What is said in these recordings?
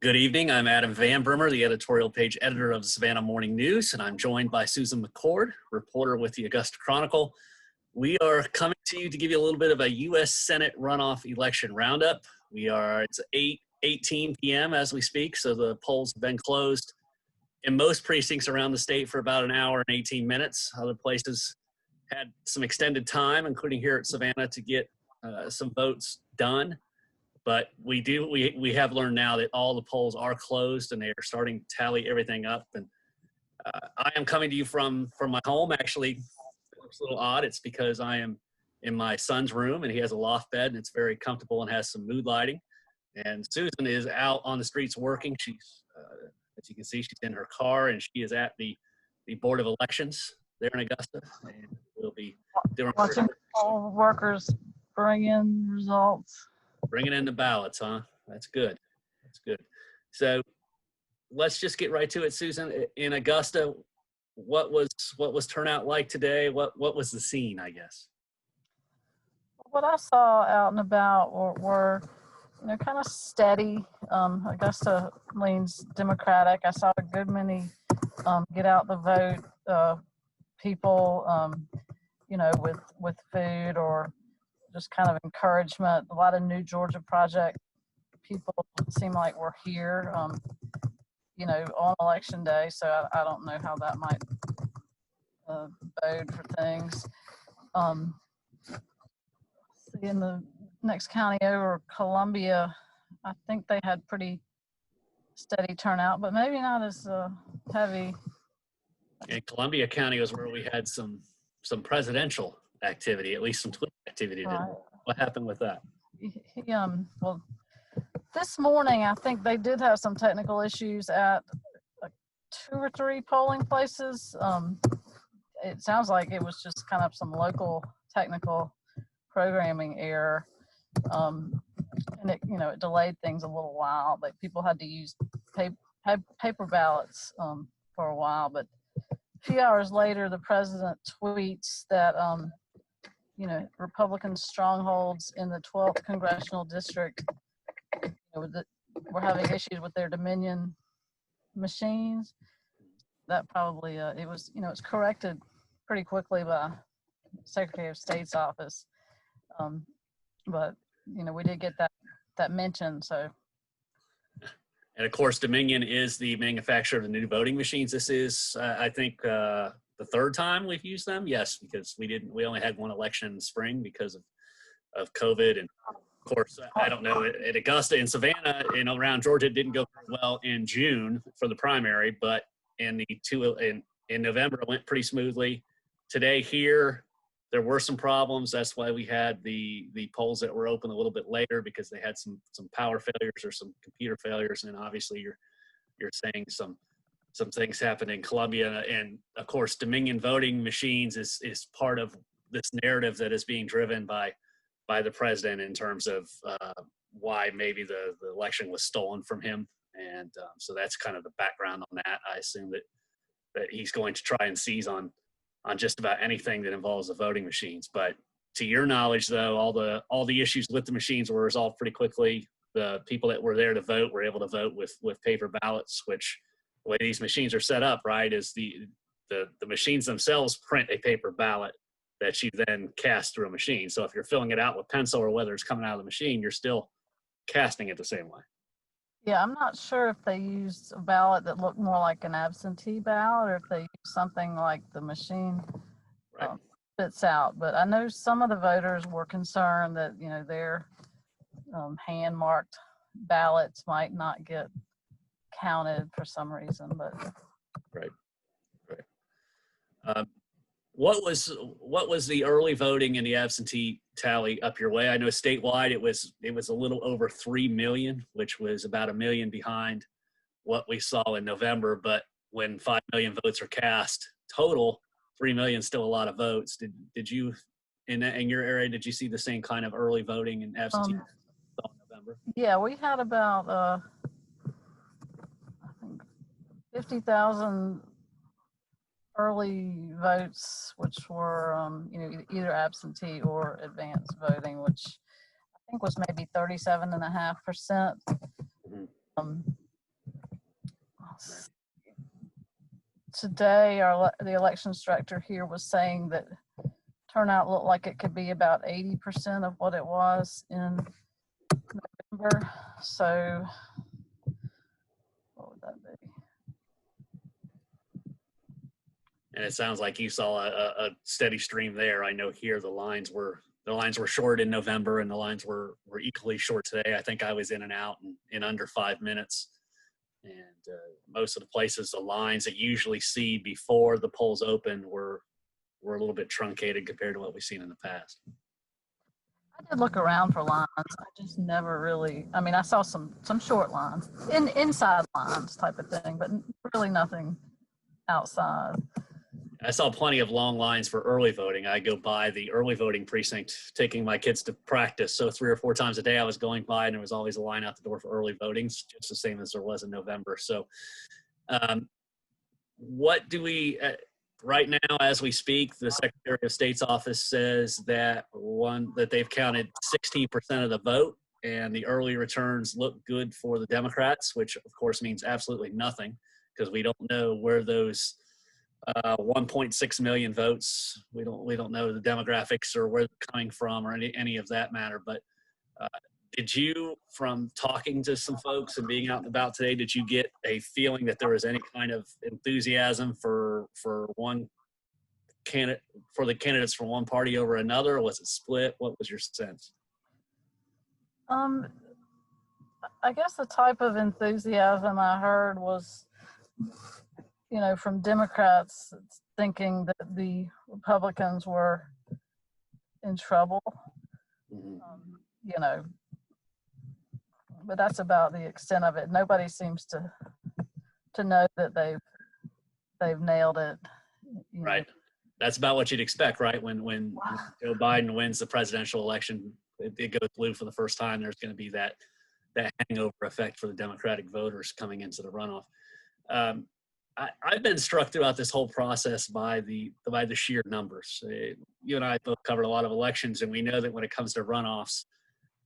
Good evening. I'm Adam Van Brimmer, the editorial page editor of the Savannah Morning News, and I'm joined by Susan McCord, reporter with the Augusta Chronicle. We are coming to you to give you a little bit of a U.S. Senate runoff election roundup. It's 8:18 p.m. as we speak, so the polls have been closed in most precincts around the state for about an hour and 18 minutes. Other places had some extended time, including here at Savannah, to get some votes done. But we have learned now that all the polls are closed and they are starting to tally everything up. And I am coming to you from my home. Actually, it looks a little odd. It's because I am in my son's room and he has a loft bed and it's very comfortable and has some mood lighting. And Susan is out on the streets working. She's, as you can see, she's in her car and she is at the Board of Elections there in Augusta. And we'll be doing watching poll workers bring in results. Bringing in the ballots, huh? That's good. That's good. So let's just get right to it, Susan. In Augusta, what was turnout like today? What was the scene, I guess? What I saw out and about were kind of steady. Augusta leans Democratic. I saw a good many get out the vote people, with food or just kind of encouragement. A lot of New Georgia Project people seem like we're here, on election day. So I don't know how that might bode for things. In the next county over, Columbia, I think they had pretty steady turnout, but maybe not as heavy. And Columbia County was where we had some presidential activity, at least some Twitter activity. Right. What happened with that? Well, this morning, I think they did have some technical issues at 2 or 3 polling places. It sounds like it was just kind of some local technical programming error. And it delayed things a little while, but people had to use paper ballots for a while. But a few hours later, the president tweets that Republican strongholds in the 12th congressional district were having issues with their Dominion machines. That probably it's corrected pretty quickly by Secretary of State's office. But we did get that mention. So. And of course, Dominion is the manufacturer of the new voting machines. This is, I think, the third time we've used them. Yes, because we only had one election in the spring because of COVID. And of course, I don't know, at Augusta and Savannah and around Georgia, it didn't go very well in June for the primary, but in November, it went pretty smoothly. Today here, there were some problems. That's why we had the polls that were open a little bit later, because they had some power failures or some computer failures. And obviously you're saying some things happened in Columbia, and of course Dominion voting machines is part of this narrative that is being driven by the president in terms of why maybe the election was stolen from him. And so that's kind of the background on that. I assume that he's going to try and seize on just about anything that involves the voting machines. But to your knowledge, though, all the issues with the machines were resolved pretty quickly. The people that were there to vote were able to vote with paper ballots, which the way these machines are set up, right, is the machines themselves print a paper ballot that you then cast through a machine. So if you're filling it out with pencil or whether it's coming out of the machine, you're still casting it the same way. Yeah, I'm not sure if they used a ballot that looked more like an absentee ballot or if they used something like the machine spits out. But I know some of the voters were concerned that, their hand-marked ballots might not get counted for some reason. But Right. What was the early voting and the absentee tally up your way? I know statewide it was a little over 3 million, which was about 1 million behind what we saw in November. But when 5 million votes are cast total, 3 million is still a lot of votes. Did you in your area, did you see the same kind of early voting and absentee in November? Yeah, we had about I think 50,000 early votes, which were either absentee or advance voting, which I think was maybe 37.5%. today the elections director here was saying that turnout looked like it could be about 80% of what it was in November. So what would that be? And it sounds like you saw a steady stream there. I know here the lines were short in November, and the lines were equally short today. I think I was in and out in under 5 minutes. And most of the places, the lines that you usually see before the polls open were a little bit truncated compared to what we've seen in the past. I did look around for lines. I just never really, I mean, I saw some short lines, inside lines type of thing, but really nothing outside. I saw plenty of long lines for early voting. I go by the early voting precinct taking my kids to practice. So 3 or 4 times a day I was going by, and there was always a line out the door for early voting, just the same as there was in November. So what do we, right now as we speak, the Secretary of State's office says that they've counted 16% of the vote, and the early returns look good for the Democrats, which of course means absolutely nothing because we don't know where those 1.6 million votes. We don't know the demographics or where they're coming from or any of that matter. But did you, from talking to some folks and being out and about today, did you get a feeling that there was any kind of enthusiasm for one candidate, for the candidates from one party over another? Or was it split? What was your sense? I guess the type of enthusiasm I heard was, from Democrats thinking that the Republicans were in trouble, but that's about the extent of it. Nobody seems to know that they've nailed it. Right. That's about what you'd expect, right? When Joe Biden wins the presidential election, it goes blue for the first time. There's going to be that hangover effect for the Democratic voters coming into the runoff. I've been struck throughout this whole process by the sheer numbers. You and I both covered a lot of elections, and we know that when it comes to runoffs,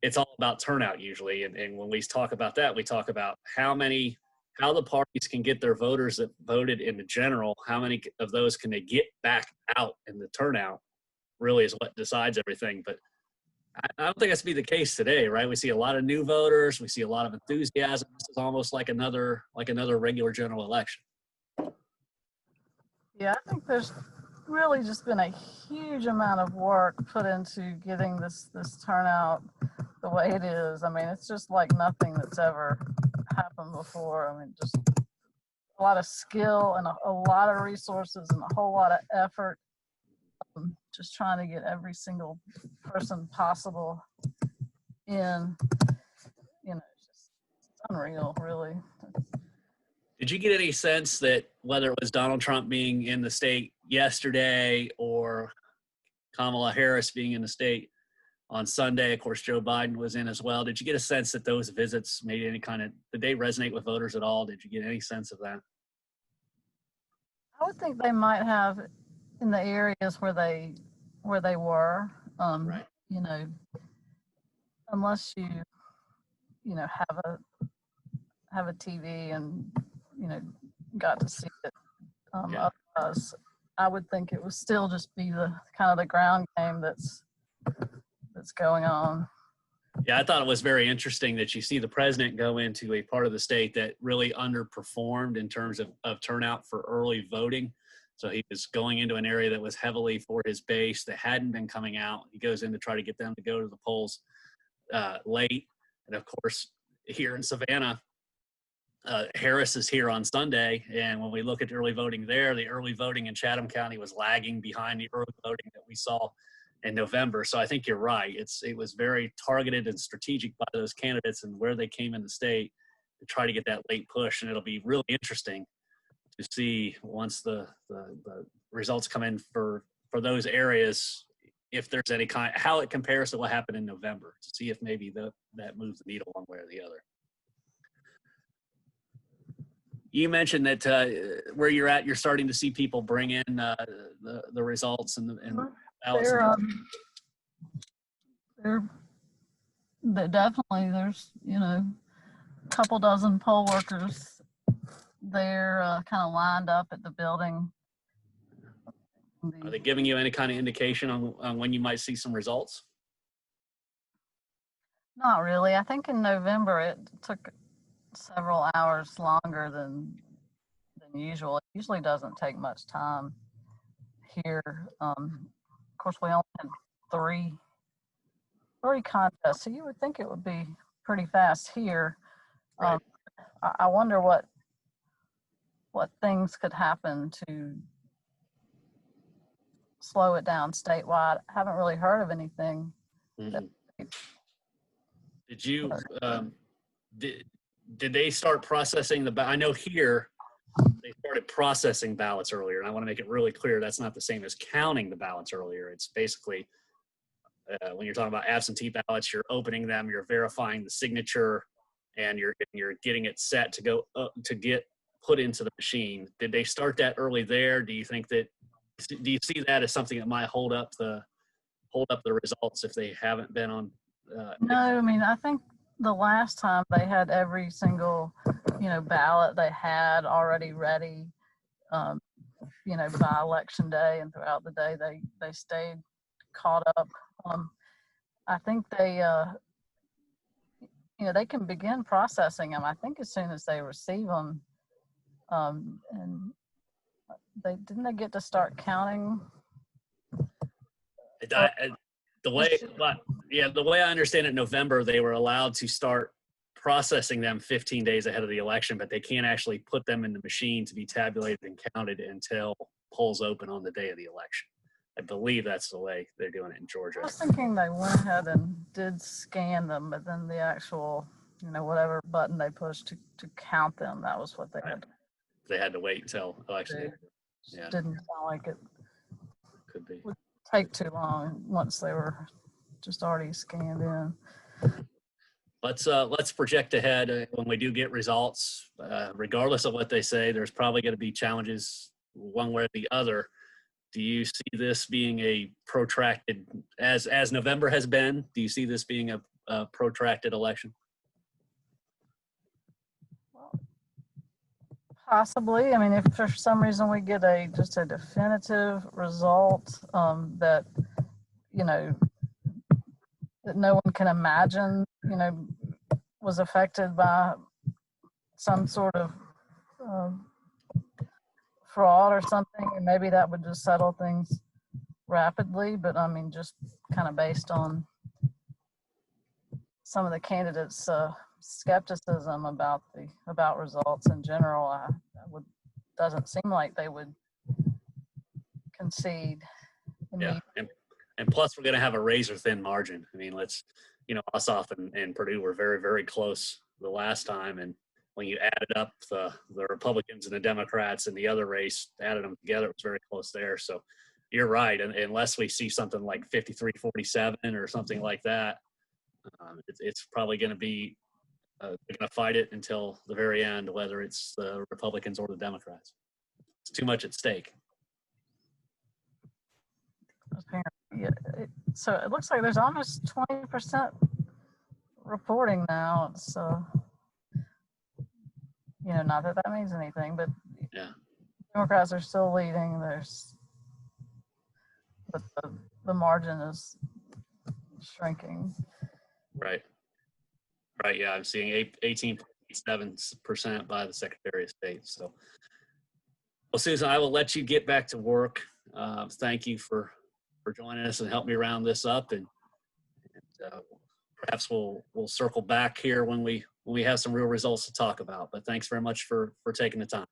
it's all about turnout usually. And when we talk about that, we talk about how the parties can get their voters that voted in the general, how many of those can they get back out in the turnout really is what decides everything. But I don't think that's to be the case today, right? We see a lot of new voters. We see a lot of enthusiasm. This is almost like another regular general election. Yeah, I think there's really just been a huge amount of work put into getting this turnout the way it is. I mean, it's just like nothing that's ever happened before. I mean, just a lot of skill and a lot of resources and a whole lot of effort. Just trying to get every single person possible in. It's unreal, really. Did you get any sense that whether it was Donald Trump being in the state yesterday or Kamala Harris being in the state on Sunday, of course, Joe Biden was in as well. Did you get a sense that those visits made did they resonate with voters at all? Did you get any sense of that? I would think they might have in the areas where they were, right. Unless you have a TV and, got to see it. Otherwise, I would think it would still just be the kind of the ground game that's going on. Yeah, I thought it was very interesting that you see the president go into a part of the state that really underperformed in terms of turnout for early voting. So he was going into an area that was heavily for his base that hadn't been coming out. He goes in to try to get them to go to the polls late. And of course, here in Savannah, Harris is here on Sunday, and when we look at the early voting there, the early voting in Chatham County was lagging behind the early voting that we saw in November. So I think you're right. It was very targeted and strategic by those candidates and where they came in the state to try to get that late push. And it'll be really interesting to see once the results come in for those areas, if there's any how it compares to what happened in November, to see if maybe that moves the needle one way or the other. You mentioned that where you're at, you're starting to see people bring in the results and ballots. Definitely there's a couple dozen poll workers they're kind of lined up at the building. Are they giving you any kind of indication on when you might see some results? Not really. I think in November it took several hours longer than usual. It usually doesn't take much time here. Of course, we only had three contests, so you would think it would be pretty fast here. Right. I wonder what things could happen to slow it down statewide. I haven't really heard of anything. Mm-hmm. Did you did they start processing I know here they started processing ballots earlier, and I want to make it really clear that's not the same as counting the ballots earlier. It's basically when you're talking about absentee ballots, you're opening them, you're verifying the signature, and you're getting it set to go to get put into the machine. Did they start that early there? Do you think that? Do you see that as something that might hold up the results if they haven't been on? No, I mean, I think the last time they had every single, ballot they had already ready, by election day, and throughout the day they stayed caught up. I think they can begin processing them, I think, as soon as they receive them. And they get to start counting. The way I understand it, November, they were allowed to start processing them 15 days ahead of the election, but they can't actually put them in the machine to be tabulated and counted until polls open on the day of the election. I believe that's the way they're doing it in Georgia. I was thinking they went ahead and did scan them, but then the actual, whatever button they pushed to count them, that was what they had. They had to wait until election day. Yeah. Didn't sound like it could be. Would take too long once they were just already scanned in. Let's project ahead when we do get results. Regardless of what they say, there's probably going to be challenges one way or the other. Do you see this being a protracted, as November has been? Do you see this being a protracted election? Well, possibly. I mean, if for some reason we get just a definitive result that that no one can imagine, was affected by some sort of fraud or something, and maybe that would just settle things rapidly. But I mean, just kind of based on some of the candidates' skepticism about results in general, doesn't seem like they would concede. Yeah, and plus we're going to have a razor thin margin. I mean, Ossoff and Purdue were very, very close the last time, and when you added up the Republicans and the Democrats and the other race, added them together, it was very close there. So you're right, and unless we see something like 53-47 or something like that, it's probably going to be they're going to fight it until the very end, whether it's the Republicans or the Democrats. It's too much at stake. Yeah, so it looks like there's almost 20% reporting now. So, not that means anything, but yeah, Democrats are still leading. But the margin is shrinking. Right. Yeah, I'm seeing 18.7% by the Secretary of State. So, well, Susan, I will let you get back to work. Thank you for joining us and help me round this up, and perhaps we'll circle back here when we have some real results to talk about. But thanks very much for taking the time.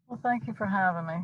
Well, thank you for having me.